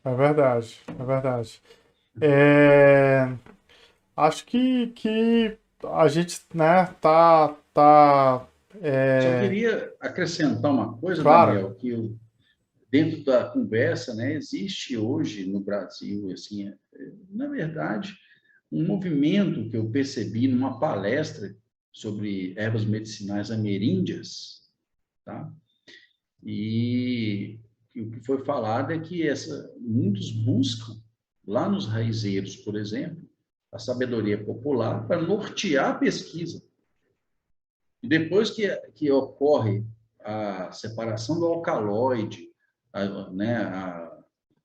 É verdade, é verdade. É, acho que a gente, né, Só é, queria acrescentar uma coisa, claro, Daniel, que dentro da conversa, né, existe hoje no Brasil, assim, na verdade, um movimento que eu percebi numa palestra sobre ervas medicinais ameríndias, tá? E o que foi falado é que muitos buscam, lá nos raizeiros, por exemplo, a sabedoria popular para nortear a pesquisa. E depois que ocorre a separação do alcaloide, né,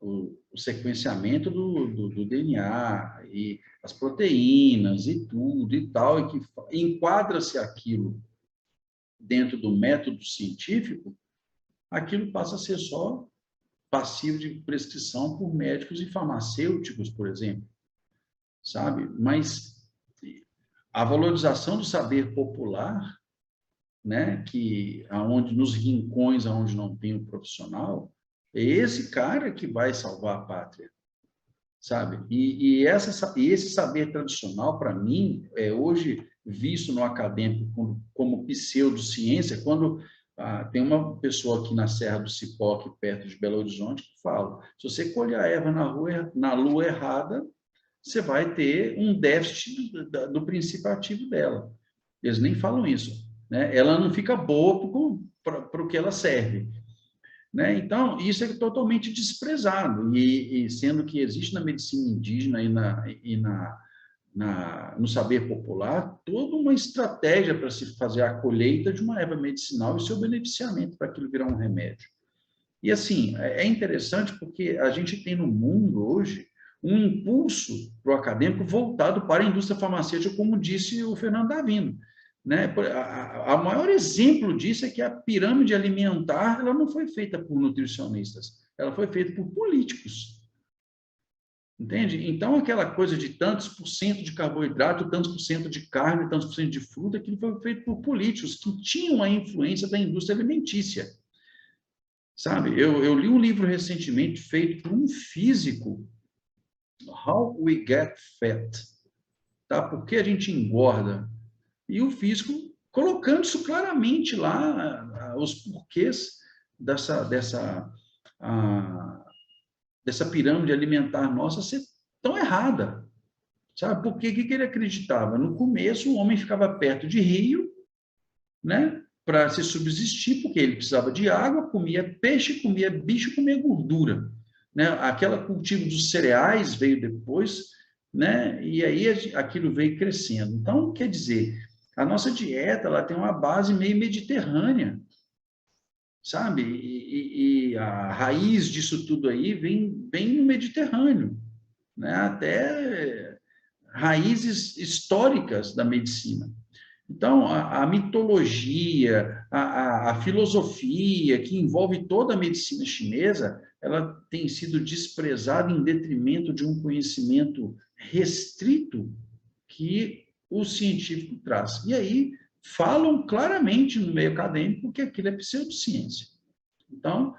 o sequenciamento do DNA e as proteínas e tudo e tal, e que enquadra-se aquilo dentro do método científico, aquilo passa a ser só passivo de prescrição por médicos e farmacêuticos, por exemplo, sabe? Mas a valorização do saber popular, né, que aonde nos rincões aonde não tem o profissional, é esse cara que vai salvar a pátria, sabe? E esse saber tradicional, para mim, é hoje visto no acadêmico como pseudociência, quando tem uma pessoa aqui na Serra do Cipó, aqui perto de Belo Horizonte, que fala: se você colher a erva na lua errada, você vai ter um déficit do princípio ativo dela. Eles nem falam isso, né? Ela não fica boa para o que ela serve, né? Então, isso é totalmente desprezado, e sendo que existe na medicina indígena no saber popular toda uma estratégia para se fazer a colheita de uma erva medicinal e seu beneficiamento para aquilo virar um remédio. E assim, é interessante porque a gente tem no mundo hoje um impulso para o acadêmico voltado para a indústria farmacêutica, como disse o Fernando Davino. Né? A maior exemplo disso é que a pirâmide alimentar ela não foi feita por nutricionistas, ela foi feita por políticos. Entende? Então, aquela coisa de tantos por cento de carboidrato, tantos por cento de carne, tantos por cento de fruta, aquilo foi feito por políticos que tinham a influência da indústria alimentícia. Sabe? Eu li um livro recentemente feito por um físico, How We Get Fat, tá? Por que a gente engorda? E o físico colocando isso claramente lá, os porquês dessa, dessa, a, dessa pirâmide alimentar nossa ser tão errada. Sabe? Porque o que ele acreditava? No começo, o homem ficava perto de rio, né? Para se subsistir, porque ele precisava de água, comia peixe, comia bicho, comia gordura. Né? Aquela cultivo dos cereais veio depois, né? E aí aquilo veio crescendo. Então, quer dizer, a nossa dieta ela tem uma base meio mediterrânea, sabe? E a raiz disso tudo aí vem bem no Mediterrâneo, né? Até raízes históricas da medicina. Então, a mitologia, a filosofia que envolve toda a medicina chinesa, ela tem sido desprezada em detrimento de um conhecimento restrito que o científico traz. E aí falam claramente no meio acadêmico que aquilo é pseudociência. Então,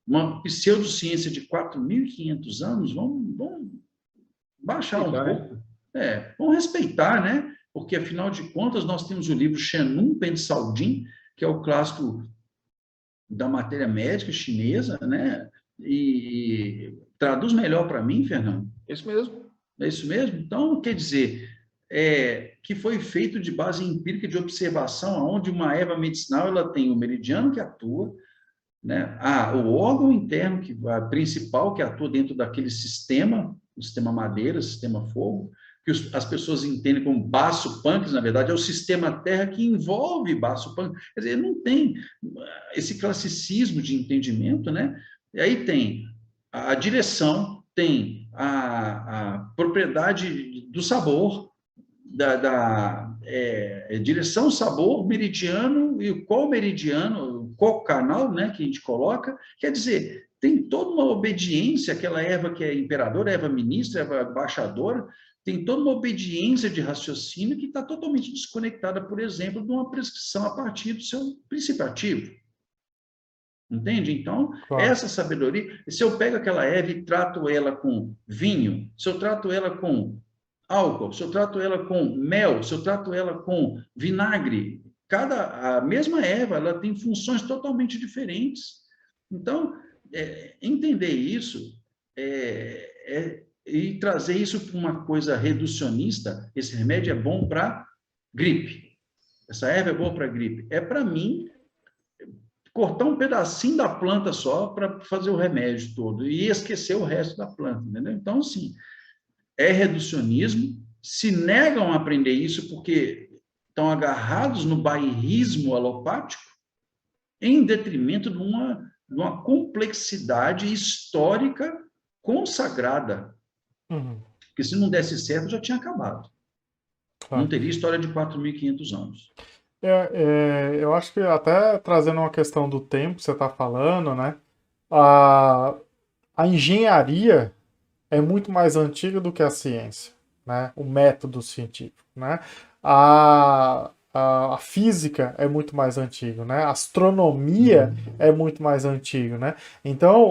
uma pseudociência de 4.500 anos, vamos baixar um respeitar, né? pouco, vamos respeitar, né? Porque, afinal de contas, nós temos o livro Shenun Pensaldin, que é o clássico da matéria médica chinesa, né? E traduz melhor para mim, Fernando. Isso mesmo. É isso mesmo? Então, quer dizer, que foi feito de base empírica de observação, onde uma erva medicinal ela tem o meridiano que atua, né? O órgão interno principal que atua dentro daquele sistema, o sistema madeira, o sistema fogo, que as pessoas entendem como baço pâncreas, na verdade é o sistema terra que envolve baço pâncreas. Quer dizer, não tem esse classicismo de entendimento, né? E aí tem a direção, tem a propriedade do sabor, direção, sabor, meridiano, e qual meridiano, qual canal, né, que a gente coloca, quer dizer, tem toda uma obediência, aquela erva que é imperadora, erva ministra, erva embaixadora, tem toda uma obediência de raciocínio que está totalmente desconectada, por exemplo, de uma prescrição a partir do seu princípio ativo. Entende? Então, claro. essa sabedoria, se eu pego aquela erva e trato ela com vinho, se eu trato ela com álcool, se eu trato ela com mel, se eu trato ela com vinagre, a mesma erva, ela tem funções totalmente diferentes. Então, entender isso e trazer isso para uma coisa reducionista, esse remédio é bom para gripe, essa erva é boa para gripe. É para mim cortar um pedacinho da planta só para fazer o remédio todo e esquecer o resto da planta, entendeu? Então, assim, é reducionismo, se negam a aprender isso porque estão agarrados no bairrismo alopático, em detrimento de uma complexidade histórica consagrada, Uhum, porque se não desse certo, já tinha acabado. Não claro. teria história de 4.500 anos. Eu acho que até trazendo uma questão do tempo que você está falando, né? A, a engenharia é muito mais antiga do que a ciência, né? O método científico, né? A física é muito mais antiga, né? A astronomia é muito mais antiga, né? Então,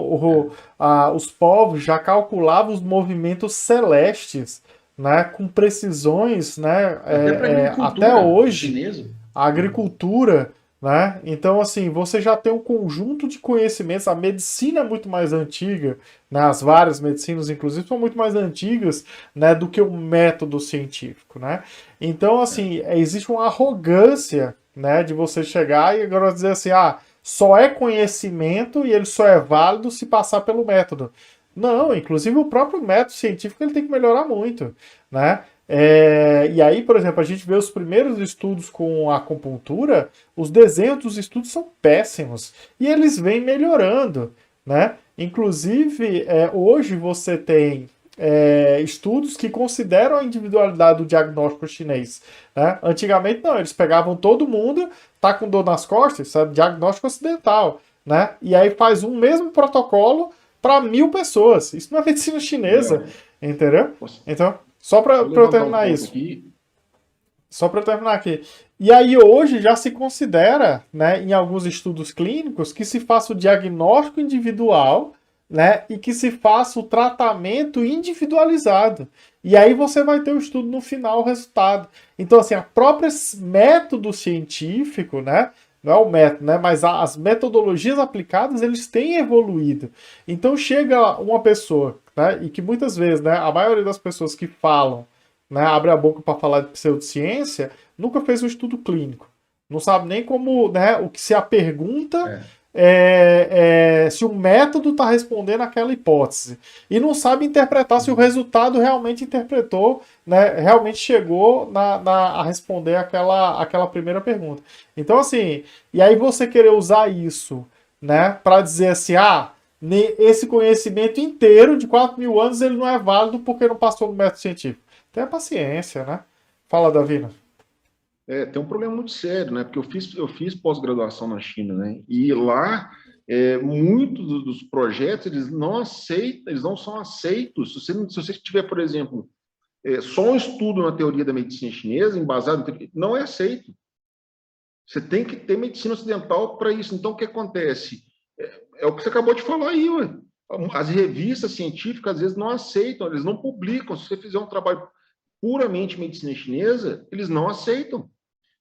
os povos já calculavam os movimentos celestes, né? Com precisões, né? Até para a Até agricultura hoje, chinesa. a agricultura, né? Então, assim, você já tem um conjunto de conhecimentos. A medicina é muito mais antiga, né? As várias medicinas, inclusive, são muito mais antigas, né? Do que o método científico, né? Então, assim, existe uma arrogância, né? De você chegar e agora dizer assim, só é conhecimento e ele só é válido se passar pelo método. Não, inclusive o próprio método científico ele tem que melhorar muito, né? E aí, por exemplo, a gente vê os primeiros estudos com a acupuntura, os desenhos dos estudos são péssimos e eles vêm melhorando, né? Inclusive, hoje você tem estudos que consideram a individualidade do diagnóstico chinês, né? Antigamente não, eles pegavam todo mundo, tá com dor nas costas, sabe? Diagnóstico ocidental, né? E aí faz um mesmo protocolo para 1.000 pessoas. Isso não é medicina chinesa, Léo, entendeu? posso Então, só para eu levantar um terminar ponto isso. aqui? Só para eu terminar aqui. E aí hoje já se considera, né, em alguns estudos clínicos, que se faça o diagnóstico individual, né, e que se faça o tratamento individualizado. E aí você vai ter o estudo no final, o resultado. Então, assim, a própria método científico, né, não é o método, né, mas as metodologias aplicadas, eles têm evoluído. Então chega uma pessoa, né, e que muitas vezes, né, a maioria das pessoas que falam, né, abre a boca para falar de pseudociência, nunca fez um estudo clínico. Não sabe nem como, né, o que se a pergunta É. se o método está respondendo aquela hipótese. E não sabe interpretar se o resultado realmente interpretou, né, realmente chegou a responder aquela primeira pergunta. Então, assim, e aí você querer usar isso, né, para dizer assim, esse conhecimento inteiro de 4.000 anos ele não é válido porque não passou no método científico. Tenha paciência, né? Fala, Davina. Tem um problema muito sério, né? Porque eu fiz pós-graduação na China, né? E lá, muitos dos projetos, eles não aceitam, eles não são aceitos. Se você tiver, por exemplo, só um estudo na teoria da medicina chinesa, embasado, não é aceito. Você tem que ter medicina ocidental para isso. Então, o que acontece? É o que você acabou de falar aí, ué. As revistas científicas, às vezes, não aceitam, eles não publicam. Se você fizer um trabalho puramente medicina chinesa, eles não aceitam.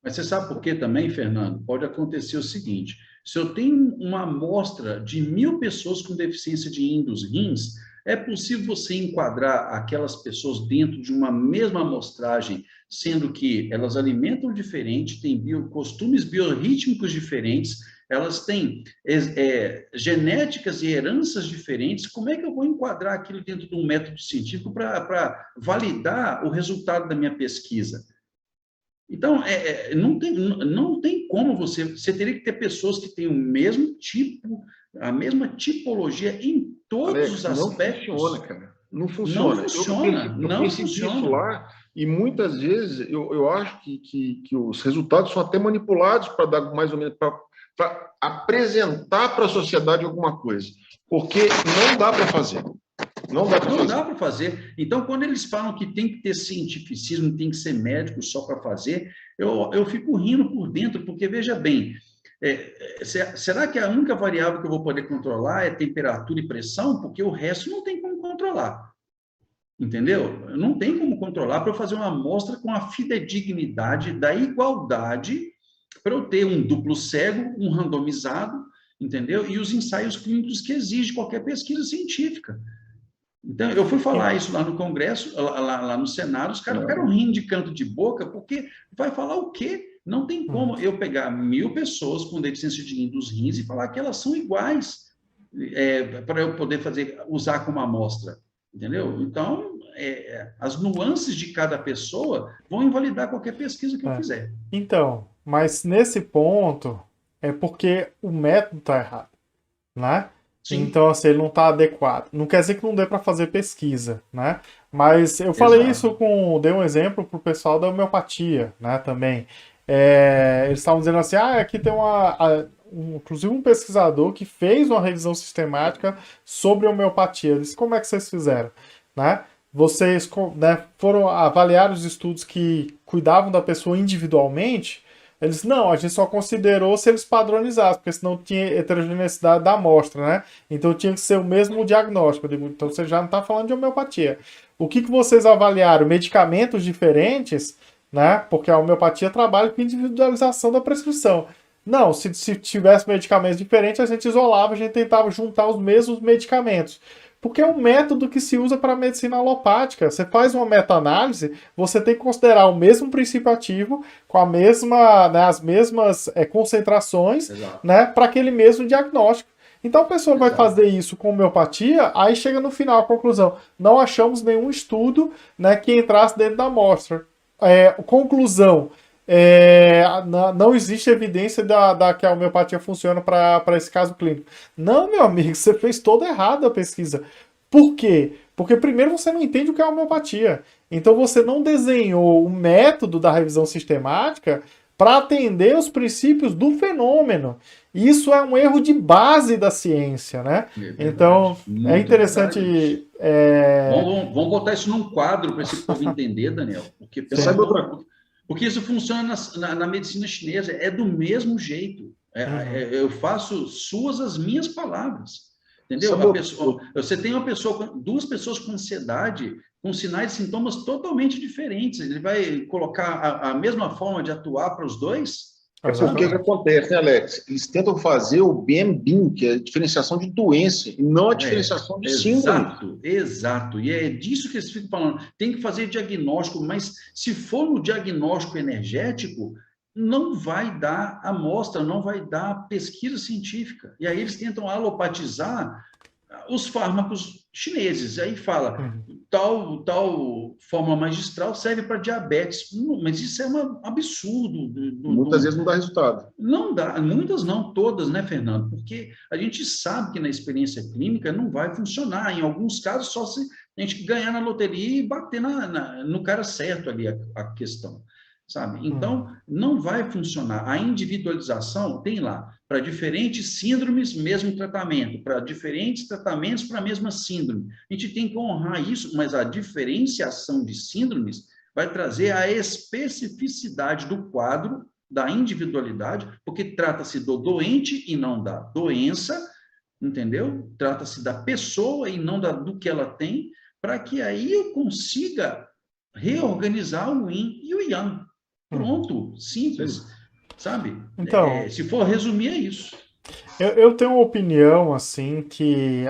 Mas você sabe por que também, Fernando? Pode acontecer o seguinte: se eu tenho uma amostra de 1.000 pessoas com deficiência de rim dos rins, é possível você enquadrar aquelas pessoas dentro de uma mesma amostragem, sendo que elas alimentam diferente, têm costumes biorrítmicos diferentes, elas têm genéticas e heranças diferentes. Como é que eu vou enquadrar aquilo dentro de um método científico para validar o resultado da minha pesquisa? Então, não tem como você teria que ter pessoas que têm o mesmo tipo, a mesma tipologia em todos os Alex, não funciona, aspectos. cara. Não Não funciona. funciona, Eu não percebi isso funciona. lá e muitas vezes eu acho que os resultados são até manipulados para dar mais ou menos para apresentar para a sociedade alguma coisa, porque não dá para fazer. Não dá para Não fazer. dá para fazer. Então, quando eles falam que tem que ter cientificismo, tem que ser médico só para fazer, eu fico rindo por dentro, porque veja bem, será que a única variável que eu vou poder controlar é temperatura e pressão? Porque o resto não tem como controlar. Entendeu? Não tem como controlar para eu fazer uma amostra com a fidedignidade da igualdade, para eu ter um duplo cego, um randomizado, entendeu? E os ensaios clínicos que exige qualquer pesquisa científica. Então, eu fui falar isso lá no Congresso, lá no Senado, os caras ficaram rindo de canto de boca, porque vai falar o quê? Não tem como eu pegar 1000 pessoas com deficiência de dos rins e falar que elas são iguais, para eu poder usar como amostra. Entendeu? Então, as nuances de cada pessoa vão invalidar qualquer pesquisa que eu fizer. Então, mas nesse ponto é porque o método está errado, né? Sim. Então, assim, ele não está adequado. Não quer dizer que não dê para fazer pesquisa, né? Mas eu falei isso dei um exemplo para o pessoal da homeopatia, né? Também. Eles estavam dizendo assim, aqui tem inclusive um pesquisador que fez uma revisão sistemática sobre homeopatia. Eu disse, como é que vocês fizeram? Né? Vocês, né, foram avaliar os estudos que cuidavam da pessoa individualmente? Eles, não, a gente só considerou se eles padronizassem, porque senão tinha heterogeneidade da amostra, né? Então tinha que ser o mesmo diagnóstico. Eu digo, então você já não está falando de homeopatia. O que vocês avaliaram? Medicamentos diferentes, né? Porque a homeopatia trabalha com individualização da prescrição. Não, se tivesse medicamentos diferentes, a gente isolava, a gente tentava juntar os mesmos medicamentos. Porque é um método que se usa para a medicina alopática. Você faz uma meta-análise, você tem que considerar o mesmo princípio ativo, com a mesma, né, as mesmas concentrações, né, para aquele mesmo diagnóstico. Então a pessoa vai fazer isso com homeopatia, aí chega no final a conclusão. Não achamos nenhum estudo, né, que entrasse dentro da amostra. Conclusão. Não existe evidência que a homeopatia funciona para esse caso clínico. Não, meu amigo, você fez toda errada a pesquisa. Por quê? Porque primeiro você não entende o que é homeopatia. Então você não desenhou o método da revisão sistemática para atender os princípios do fenômeno. Isso é um erro de base da ciência, né? Então, é interessante... Vamos botar isso num quadro para esse povo entender, Daniel. Porque isso funciona na medicina chinesa, é do mesmo jeito. Eu faço suas as minhas palavras. Entendeu? Você tem duas pessoas com ansiedade, com sinais e sintomas totalmente diferentes. Ele vai colocar a mesma forma de atuar para os dois? O que acontece, né, Alex? Eles tentam fazer o BM-BIM, que é a diferenciação de doença, e não a diferenciação de síndrome. Exato. E é disso que eles ficam falando. Tem que fazer diagnóstico, mas se for no diagnóstico energético, não vai dar amostra, não vai dar pesquisa científica. E aí eles tentam alopatizar os fármacos chineses. Aí fala, tal fórmula magistral serve para diabetes. Mas isso é um absurdo. Muitas vezes não dá resultado. Não dá, muitas não, todas, né, Fernando? Porque a gente sabe que na experiência clínica não vai funcionar. Em alguns casos, só se a gente ganhar na loteria e bater no cara certo ali a questão. Sabe? Então, não vai funcionar. A individualização tem lá, para diferentes síndromes, mesmo tratamento, para diferentes tratamentos para a mesma síndrome. A gente tem que honrar isso, mas a diferenciação de síndromes vai trazer a especificidade do quadro, da individualidade, porque trata-se do doente e não da doença, entendeu? Trata-se da pessoa e não do que ela tem, para que aí eu consiga reorganizar o yin e o yang. Pronto, simples, sabe? Então, se for resumir, é isso. Eu tenho uma opinião, assim, que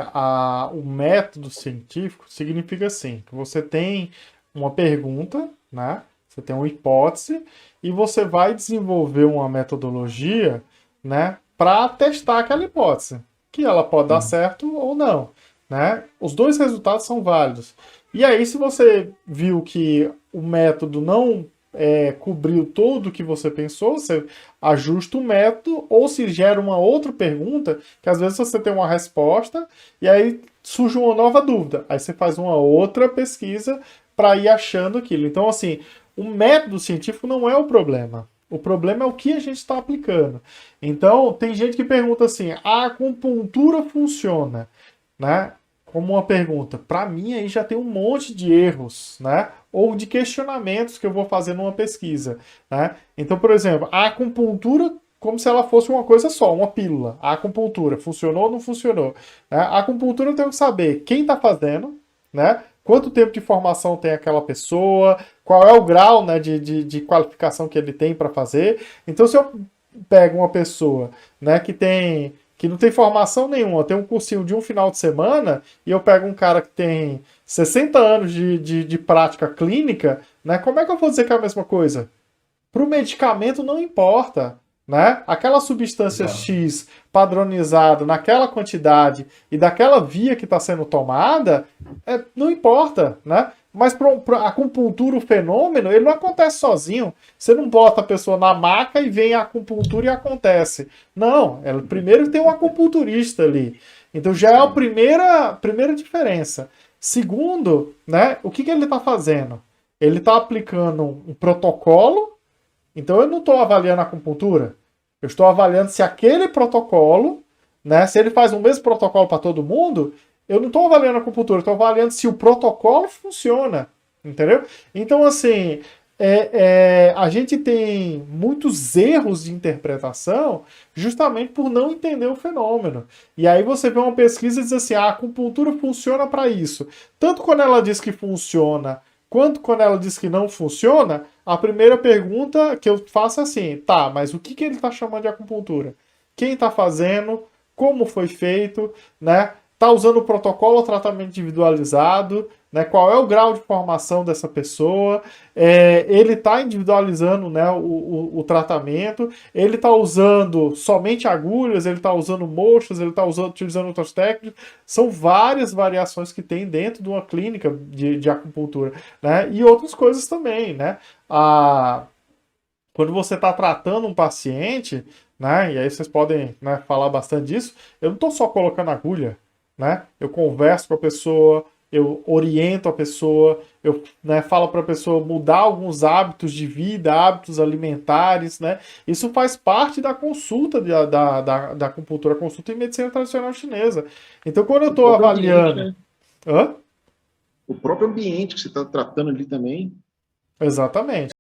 o método científico significa assim, que você tem uma pergunta, né? Você tem uma hipótese e você vai desenvolver uma metodologia, né, para testar aquela hipótese, que ela pode dar certo ou não, né? Os dois resultados são válidos. E aí, se você viu que o método não cobriu tudo o que você pensou, você ajusta o método, ou se gera uma outra pergunta, que às vezes você tem uma resposta, e aí surge uma nova dúvida. Aí você faz uma outra pesquisa para ir achando aquilo. Então, assim, o método científico não é o problema. O problema é o que a gente está aplicando. Então, tem gente que pergunta assim, a acupuntura funciona, né? Como uma pergunta. Para mim, aí já tem um monte de erros, né? Ou de questionamentos que eu vou fazer numa pesquisa, né? Então, por exemplo, a acupuntura como se ela fosse uma coisa só, uma pílula. A acupuntura funcionou ou não funcionou? Né? A acupuntura eu tenho que saber quem está fazendo, né? Quanto tempo de formação tem aquela pessoa, qual é o grau, né, de qualificação que ele tem para fazer. Então, se eu pego uma pessoa, né, que não tem formação nenhuma, tem um cursinho de um final de semana, e eu pego um cara que tem 60 anos de prática clínica, né, como é que eu vou dizer que é a mesma coisa? Para o medicamento não importa, né? Aquela substância Exato. X padronizada naquela quantidade e daquela via que está sendo tomada, não importa, né? Mas para a acupuntura, o fenômeno, ele não acontece sozinho. Você não bota a pessoa na maca e vem a acupuntura e acontece. Não, ela primeiro tem um acupunturista ali. Então já é a primeira diferença. Segundo, né? O que ele está fazendo? Ele está aplicando um protocolo. Então eu não estou avaliando a acupuntura. Eu estou avaliando se aquele protocolo, né, se ele faz o mesmo protocolo para todo mundo, eu não estou avaliando a acupuntura, eu estou avaliando se o protocolo funciona. Entendeu? Então, assim, a gente tem muitos erros de interpretação justamente por não entender o fenômeno. E aí você vê uma pesquisa e diz assim, a acupuntura funciona para isso. Tanto quando ela diz que funciona, quanto quando ela diz que não funciona, a primeira pergunta que eu faço é assim, tá, mas o que ele está chamando de acupuntura? Quem está fazendo? Como foi feito? Né? Está usando o protocolo ou tratamento individualizado? Né? Qual é o grau de formação dessa pessoa? Ele está individualizando, né, o tratamento? Ele está usando somente agulhas? Ele está usando mochas? Ele está utilizando outras técnicas? São várias variações que tem dentro de uma clínica de acupuntura. Né? E outras coisas também, né? Quando você está tratando um paciente, né, e aí vocês podem, né, falar bastante disso, eu não estou só colocando agulha, né? Eu converso com a pessoa, eu oriento a pessoa, eu, né, falo para a pessoa mudar alguns hábitos de vida, hábitos alimentares, né? Isso faz parte da consulta da acupuntura, consulta em medicina tradicional chinesa. Então, quando eu O estou próprio ambiente, avaliando... né? Hã? O próprio ambiente que você está tratando ali também. Exatamente.